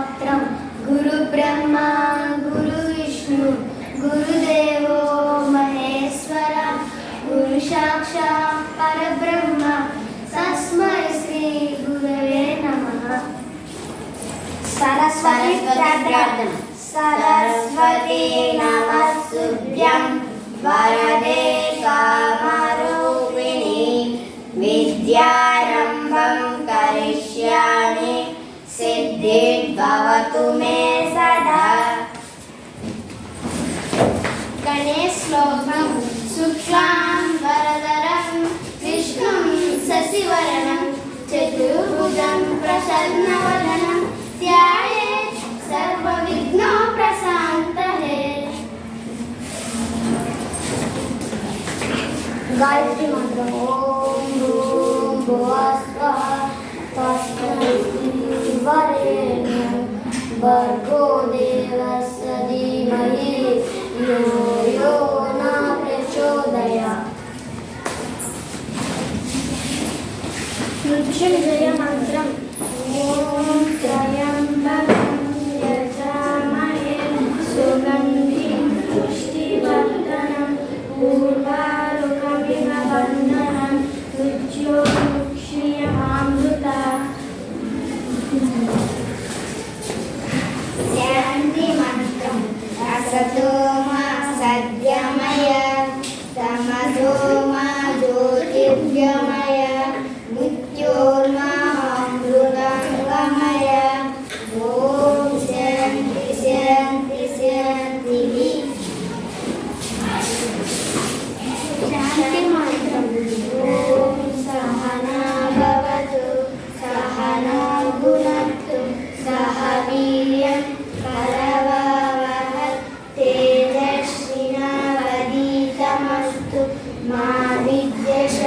स्तोत्रम गुरु ब्रह्मा गुरु विष्णु गुरुदेवो महेश्वर गुरु साक्षात् परब्रह्म तस्मै श्री गुरवे नमः। सरस्वती प्रार्थना। सरस्वती नमस्तुभ्यं वरदे कामरूपिणी विद्यारम्भं करिष्यामि सिद्धिर्भवतु मे सदा। गणेश श्लोकं शुक्लां वरदरं विष्णुं शशिवर्णं चतुर्भुजं प्रसन्नवदनं ध्यायेत् सर्वविघ्नोपशान्तये। गायत्री मंत्र ओम भूम भुवः स्वः तस्मै भर्गो देवस्य धीमहि यो यो न प्रचोदयात्। मृत्युंजय मंत्रम ओम त्र्यंबकं यजामहे सुगंधिं पुष्टिवर्धनं पूर्वारुकमिव बन्धनं मृत्योर्मुक्षीयमामृतात्। शांति मंत्रम असतो मा सद्यमय तमसो मा ज्योतिर्गमय मृत्योर्मामृतंगमय। ओम शांति शांति शांति। शांति मंत्रम ओम सहना भवतु सहना भुनक्तु सह वीर्यं करवावहै तेजस्विनावधीतमस्तु मा विद्विषावहै।